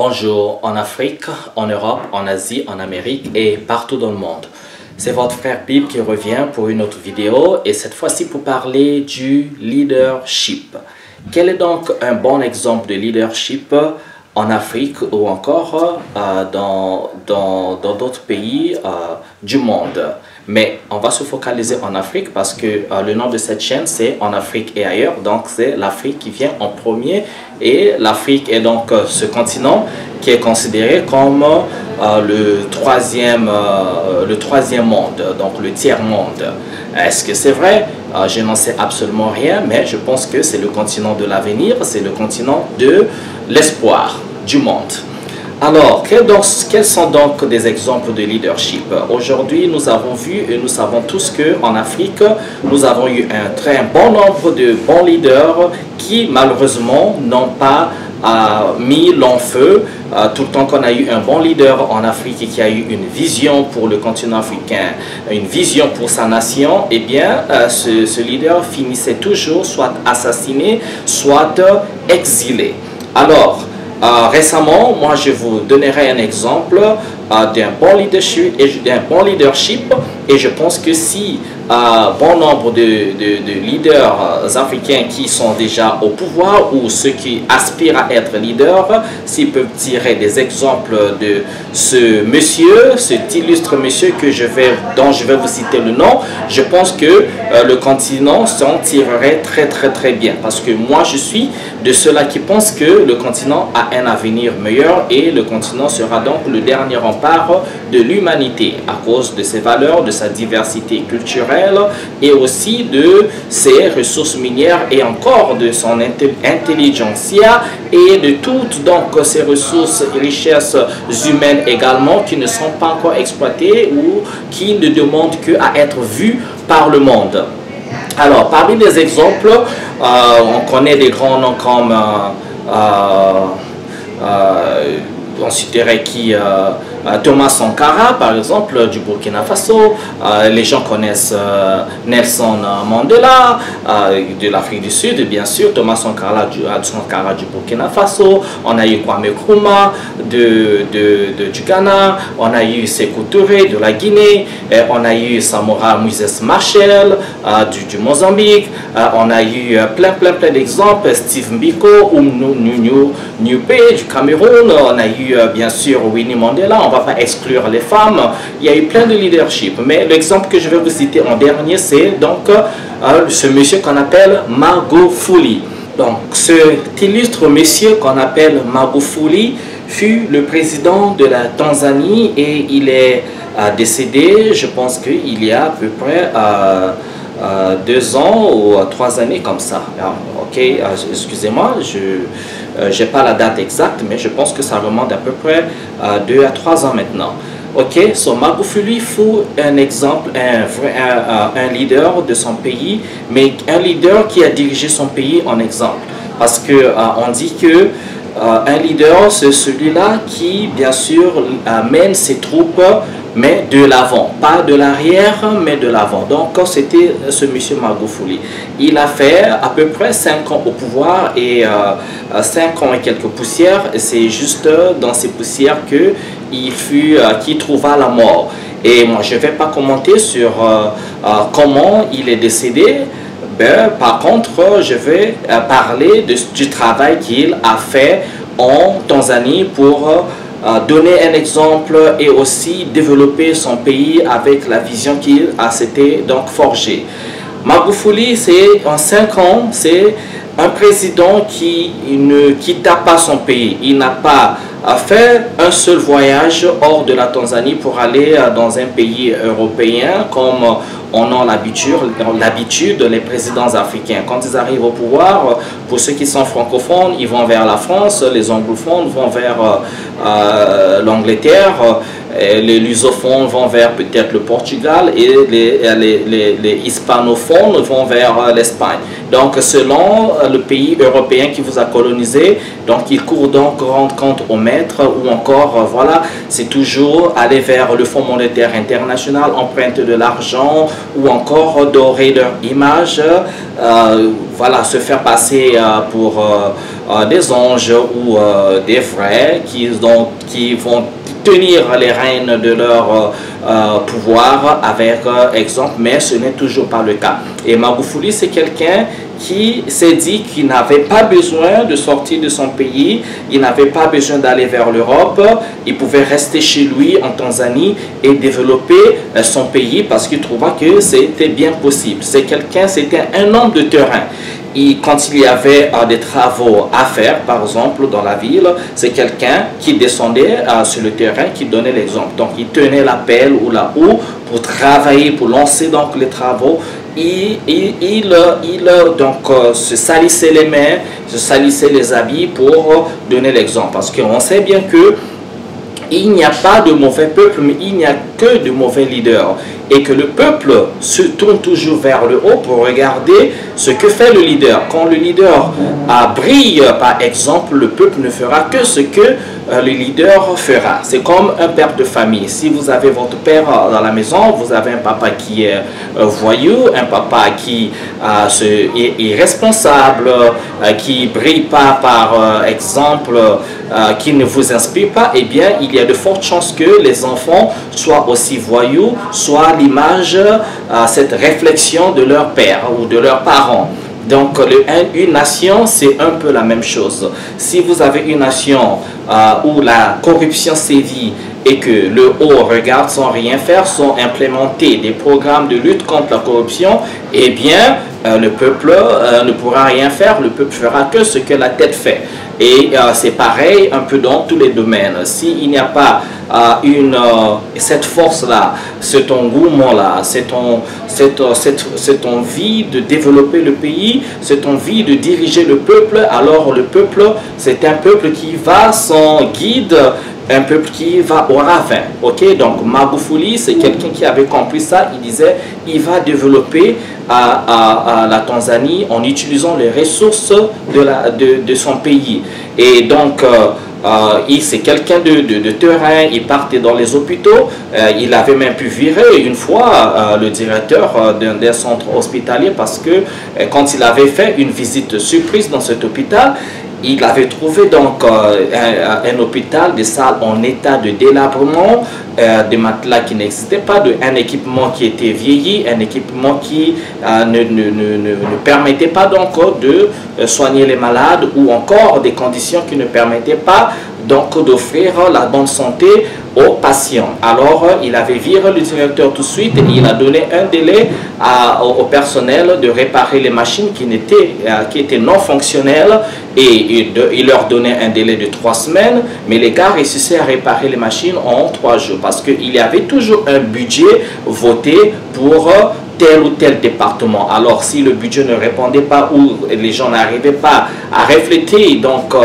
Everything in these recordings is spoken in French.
Bonjour en Afrique, en Europe, en Asie, en Amérique et partout dans le monde. C'est votre frère Bib qui revient pour une autre vidéo et cette fois-ci pour parler du leadership. Quel est donc un bon exemple de leadership en Afrique ou encore dans d'autres pays du monde? Mais on va se focaliser en Afrique parce que le nom de cette chaîne c'est En Afrique et ailleurs. Donc c'est l'Afrique qui vient en premier et l'Afrique est donc ce continent qui est considéré comme le troisième monde, donc le tiers-monde. Est-ce que c'est vrai? Je n'en sais absolument rien, mais je pense que c'est le continent de l'avenir, c'est le continent de l'espoir du monde. Alors, quels sont donc des exemples de leadership? Aujourd'hui, nous avons vu et nous savons tous qu'en Afrique, nous avons eu un très bon nombre de bons leaders qui, malheureusement, n'ont pas mis long feu. Tout le temps qu'on a eu un bon leader en Afrique et qui a eu une vision pour le continent africain, une vision pour sa nation, eh bien, ce leader finissait toujours soit assassiné, soit exilé. Alors, récemment, moi je vous donnerai un exemple d'un bon leadership et je pense que si bon nombre de leaders africains qui sont déjà au pouvoir ou ceux qui aspirent à être leaders, s'ils peuvent tirer des exemples de ce monsieur, cet illustre monsieur dont je vais vous citer le nom, je pense que le continent s'en tirerait très bien parce que moi je suis de ceux-là qui pensent que le continent a un avenir meilleur et le continent sera donc le dernier rempart de l'humanité à cause de ses valeurs, de sa diversité culturelle et aussi de ses ressources minières et encore de son intelligentsia et de toutes donc ces ressources et richesses humaines également qui ne sont pas encore exploitées ou qui ne demandent qu'à être vues par le monde. Alors, parmi les exemples, on connaît des grands noms comme on citerait qui Thomas Sankara par exemple du Burkina Faso, les gens connaissent Nelson Mandela de l'Afrique du Sud, bien sûr, Thomas Sankara du Burkina Faso, on a eu Kwame Nkrumah du Ghana, on a eu Sékou Touré de la Guinée, on a eu Samora Moses Machel du Mozambique, on a eu plein d'exemples, Steve Mbiko ou Nyupe du Cameroun, on a eu bien sûr Winnie Mandela, on ne va pas exclure les femmes, il y a eu plein de leadership, mais l'exemple que je vais vous citer en dernier, c'est donc ce monsieur qu'on appelle Magufuli. Donc cet illustre monsieur qu'on appelle Magufuli fut le président de la Tanzanie et il est décédé, je pense qu'il y a à peu près 2 ans ou 3 années comme ça. Ok, excusez-moi, je n'ai pas la date exacte, mais je pense que ça remonte à peu près 2 à 3 ans maintenant. Ok, so Magufuli fut un exemple, un leader de son pays, mais un leader qui a dirigé son pays en exemple. Parce que on dit que un leader, c'est celui-là qui, bien sûr, mène ses troupes, mais de l'avant, pas de l'arrière, mais de l'avant. Donc, c'était ce monsieur Magufuli. Il a fait à peu près 5 ans au pouvoir et 5 ans et quelques poussières. C'est juste dans ces poussières qu'il trouva la mort. Et moi, je ne vais pas commenter sur comment il est décédé. Par contre, je vais parler du travail qu'il a fait en Tanzanie pour donner un exemple et aussi développer son pays avec la vision qu'il s'était donc forgée. Magufuli, en 5 ans, c'est un président qui ne quitta pas son pays. Il n'a pas fait un seul voyage hors de la Tanzanie pour aller dans un pays européen comme on a l'habitude les présidents africains. Quand ils arrivent au pouvoir, pour ceux qui sont francophones, ils vont vers la France, les anglophones vont vers l'Angleterre, les lusophones vont vers peut-être le Portugal et les hispanophones vont vers l'Espagne. Donc selon le pays européen qui vous a colonisé, donc il court donc rendre compte au maître, ou encore voilà, c'est toujours aller vers le Fonds monétaire international, emprunter de l'argent, ou encore dorer leur image, voilà, se faire passer pour des anges ou des vrais qui vont tenir les rênes de leur pouvoir avec exemple, mais ce n'est toujours pas le cas. Et Magufuli, c'est quelqu'un qui s'est dit qu'il n'avait pas besoin de sortir de son pays, il n'avait pas besoin d'aller vers l'Europe, il pouvait rester chez lui en Tanzanie et développer son pays parce qu'il trouva que c'était bien possible. C'est quelqu'un, c'était un homme de terrain. Quand il y avait des travaux à faire, par exemple, dans la ville, c'est quelqu'un qui descendait sur le terrain, qui donnait l'exemple. Donc, il tenait la pelle ou la houe pour travailler, pour lancer donc les travaux. Se salissait les mains, se salissait les habits pour donner l'exemple. Parce qu'on sait bien que il n'y a pas de mauvais peuple, mais il n'y a que de mauvais leaders. Et que le peuple se tourne toujours vers le haut pour regarder ce que fait le leader. Quand le leader brille, par exemple, le peuple ne fera que ce que le leader fera. C'est comme un père de famille. Si vous avez votre père dans la maison, vous avez un papa qui est voyou, un papa qui est irresponsable, qui ne brille pas par exemple, qui ne vous inspire pas, eh bien, il y a de fortes chances que les enfants soient aussi voyous, soit l'image, cette réflexion de leur père ou de leurs parents. Donc, une nation, c'est un peu la même chose. Si vous avez une nation où la corruption sévit et que le haut regarde sans rien faire, sans implémenter des programmes de lutte contre la corruption, eh bien, le peuple ne pourra rien faire, le peuple fera que ce que la tête fait. Et c'est pareil un peu dans tous les domaines. S'il n'y a pas cette force-là, cet engouement-là, cette envie de développer le pays, cette envie de diriger le peuple, alors le peuple, c'est un peuple qui va sans guide, un peuple qui va au ravin. Ok, donc Magufuli, c'est quelqu'un qui avait compris ça. Il disait, il va développer la Tanzanie en utilisant les ressources de son pays. Et donc, c'est quelqu'un de terrain, il partait dans les hôpitaux, il avait même pu virer une fois le directeur d'un centre hospitalier parce que quand il avait fait une visite surprise dans cet hôpital, il avait trouvé donc un hôpital, des salles en état de délabrement, des matelas qui n'existaient pas, un équipement qui était vieilli, un équipement qui ne permettait pas donc de soigner les malades, ou encore des conditions qui ne permettaient pas donc d'offrir la bonne santé aux patients. Alors, il avait viré le directeur tout de suite et il a donné un délai au personnel de réparer les machines qui étaient non fonctionnelles, et il leur donnait un délai de 3 semaines, mais les gars réussissaient à réparer les machines en 3 jours parce qu'il y avait toujours un budget voté pour tel ou tel département. Alors, si le budget ne répondait pas ou les gens n'arrivaient pas à refléter donc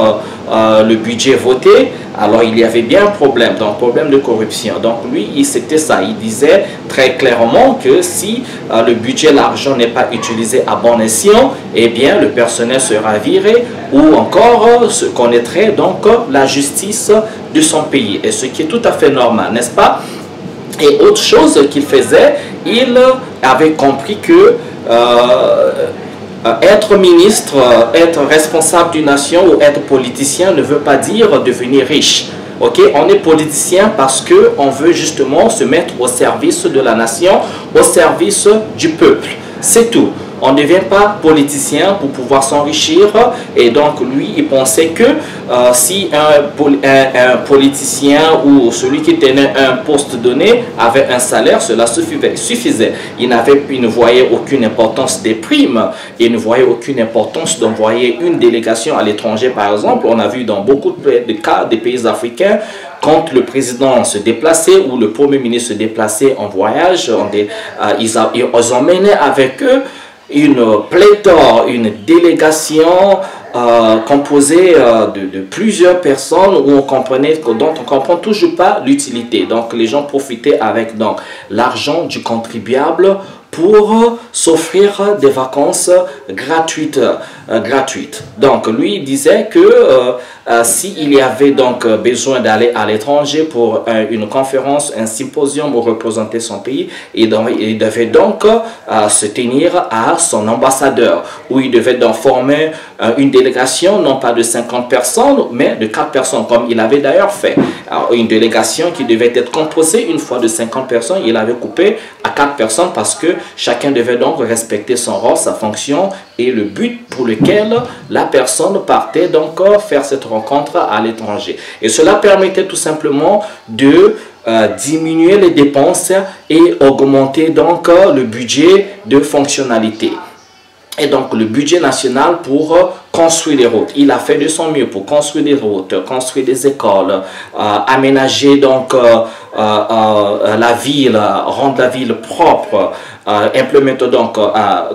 le budget voté, alors il y avait bien un problème, donc problème de corruption. Donc lui, c'était ça, il disait très clairement que si le budget, l'argent n'est pas utilisé à bon escient, eh bien le personnel sera viré, ou encore se connaîtrait donc la justice de son pays, et ce qui est tout à fait normal, n'est-ce pas? Et autre chose qu'il faisait, il avait compris que être ministre, être responsable d'une nation ou être politicien ne veut pas dire devenir riche. Ok, on est politicien parce qu'on veut justement se mettre au service de la nation, au service du peuple. C'est tout. On ne devient pas politicien pour pouvoir s'enrichir, et donc lui, il pensait que si un politicien ou celui qui tenait un poste donné avait un salaire, cela suffisait. Il ne voyait aucune importance des primes, il ne voyait aucune importance d'envoyer une délégation à l'étranger, par exemple. On a vu dans beaucoup de cas des pays africains, quand le président se déplaçait ou le premier ministre se déplaçait en voyage, ils emmenaient avec eux une pléthore, une délégation composée de plusieurs personnes dont on ne comprend toujours pas l'utilité. Donc les gens profitaient avec l'argent du contribuable pour s'offrir des vacances gratuites. Donc lui disait que s'il y avait donc besoin d'aller à l'étranger pour une conférence, un symposium ou représenter son pays, il devait donc se tenir à son ambassadeur, où il devait donc former une délégation, non pas de 50 personnes, mais de 4 personnes, comme il avait d'ailleurs fait. Alors, une délégation qui devait être composée une fois de 50 personnes, il avait coupé à 4 personnes parce que chacun devait donc respecter son rôle, sa fonction et le but pour lequel la personne partait donc faire cette rencontre à l'étranger. Et cela permettait tout simplement de diminuer les dépenses et augmenter donc le budget de fonctionnalité. Et donc le budget national pour construire des routes. Il a fait de son mieux pour construire des routes, construire des écoles, aménager donc la ville, rendre la ville propre, implémenter donc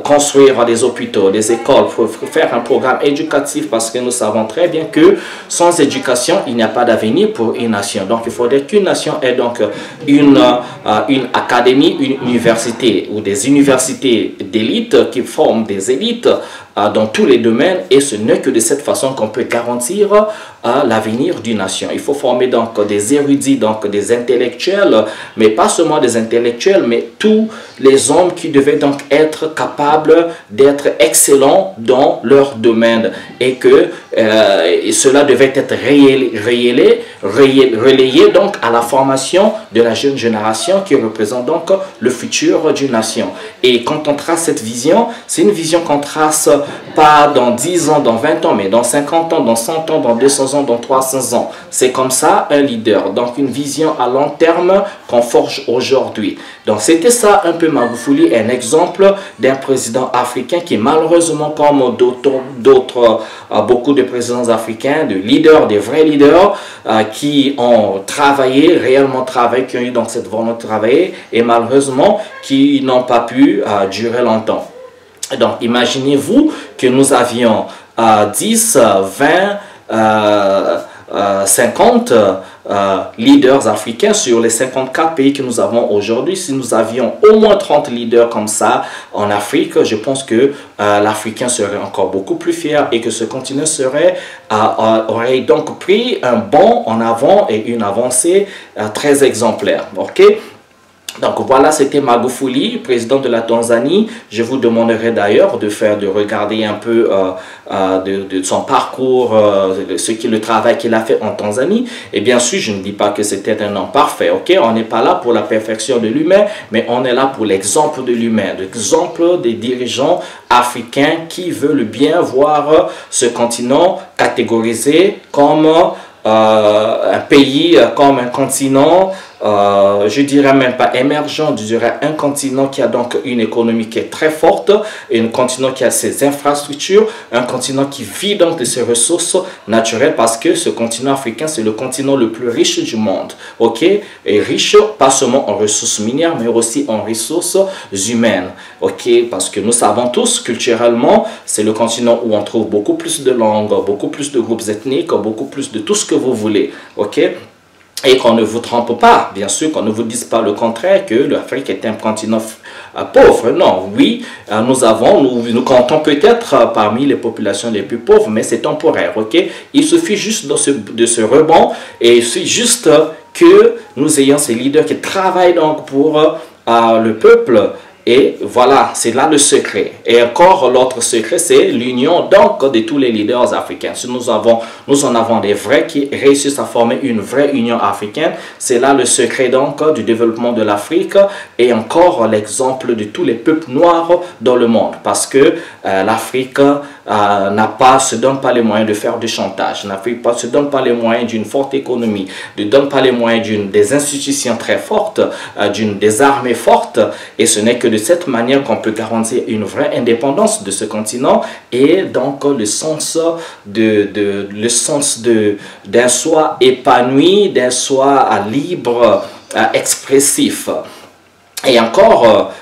construire des hôpitaux, des écoles, pour faire un programme éducatif parce que nous savons très bien que sans éducation, il n'y a pas d'avenir pour une nation. Donc il faudrait qu'une nation ait donc une académie, une université ou des universités d'élite qui forment des élites dans tous les domaines, et ce n'est que de cette façon qu'on peut garantir l'avenir d'une nation. Il faut former donc des érudits, donc des intellectuels, mais pas seulement des intellectuels, mais tous les hommes qui devaient donc être capables d'être excellents dans leur domaine, et que cela devait être relayé donc à la formation de la jeune génération qui représente donc le futur d'une nation. Et quand on trace cette vision, c'est une vision qu'on trace pas dans 10 ans, dans 20 ans, mais dans 50 ans, dans 100 ans, dans 200 ans, dans 300 ans. C'est comme ça un leader. Donc une vision à long terme qu'on forge aujourd'hui. Donc c'était ça un peu Magufuli, un exemple d'un président africain qui malheureusement, comme beaucoup de présidents africains, de leaders, des vrais leaders, qui ont travaillé, réellement travaillé, qui ont eu donc cette volonté de travailler, et malheureusement qui n'ont pas pu durer longtemps. Donc, imaginez-vous que nous avions 10, 20, 50 leaders africains sur les 54 pays que nous avons aujourd'hui. Si nous avions au moins 30 leaders comme ça en Afrique, je pense que l'Africain serait encore beaucoup plus fier et que ce continent aurait donc pris un bond en avant et une avancée très exemplaire. Ok? Donc voilà, c'était Magufuli, président de la Tanzanie. Je vous demanderai d'ailleurs de regarder un peu de son parcours, le travail qu'il a fait en Tanzanie. Et bien sûr, je ne dis pas que c'était un homme parfait, ok? On n'est pas là pour la perfection de l'humain, mais on est là pour l'exemple de l'humain, l'exemple des dirigeants africains qui veulent bien voir ce continent catégorisé comme un pays, comme un continent, je dirais même pas émergent, je dirais un continent qui a donc une économie qui est très forte, et un continent qui a ses infrastructures, un continent qui vit donc de ses ressources naturelles, parce que ce continent africain, c'est le continent le plus riche du monde, ok? Et riche pas seulement en ressources minières, mais aussi en ressources humaines, ok? Parce que nous savons tous, culturellement, c'est le continent où on trouve beaucoup plus de langues, beaucoup plus de groupes ethniques, beaucoup plus de tout ce que vous voulez, ok? Et qu'on ne vous trompe pas, bien sûr, qu'on ne vous dise pas le contraire, que l'Afrique est un continent pauvre. Non, oui, nous comptons peut-être parmi les populations les plus pauvres, mais c'est temporaire, ok? Il suffit juste de ce rebond, et c'est juste que nous ayons ces leaders qui travaillent donc pour le peuple. Et voilà, c'est là le secret. Et encore, l'autre secret, c'est l'union donc de tous les leaders africains. Si nous en avons des vrais qui réussissent à former une vraie union africaine, c'est là le secret donc du développement de l'Afrique, et encore l'exemple de tous les peuples noirs dans le monde. Parce que l'Afrique se donne pas les moyens de faire du chantage. L'Afrique ne se donne pas les moyens d'une forte économie, ne donne pas les moyens des institutions très fortes, des armées fortes, et ce n'est que de cette manière qu'on peut garantir une vraie indépendance de ce continent, et donc le sens d'un soi épanoui, d'un soi libre, expressif. Et encore,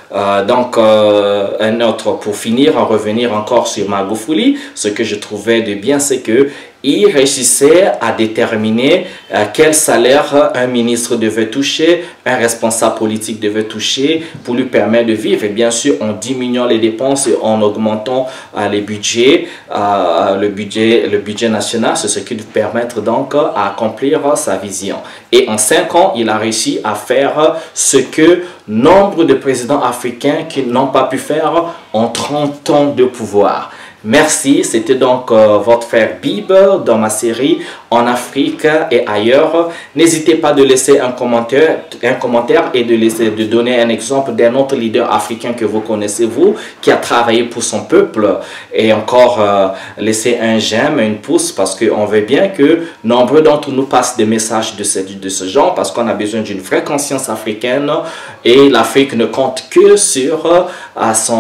pour finir, en revenir encore sur Magufuli, ce que je trouvais de bien, c'est que il réussissait à déterminer quel salaire un ministre devait toucher, un responsable politique devait toucher pour lui permettre de vivre. Et bien sûr, en diminuant les dépenses et en augmentant les budgets, le budget national, c'est ce qui lui permettre donc à accomplir sa vision. Et en 5 ans, il a réussi à faire ce que nombre de présidents africains qui n'ont pas pu faire en 30 ans de pouvoir. Merci, c'était donc votre frère Bib dans ma série En Afrique et ailleurs. N'hésitez pas de laisser un commentaire et de donner un exemple d'un autre leader africain que vous connaissez, vous, qui a travaillé pour son peuple. Et encore, laissez un j'aime, une pouce, parce qu'on veut bien que nombreux d'entre nous passent des messages de ce genre, parce qu'on a besoin d'une vraie conscience africaine. Et l'Afrique ne compte que sur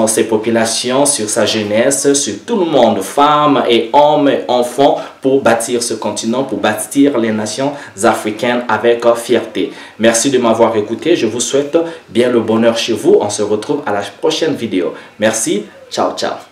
ses populations, sur sa jeunesse, sur tout le monde, femmes et hommes et enfants, pour bâtir ce continent, pour bâtir les nations africaines avec fierté. Merci de m'avoir écouté. Je vous souhaite bien le bonheur chez vous. On se retrouve à la prochaine vidéo. Merci. Ciao, ciao.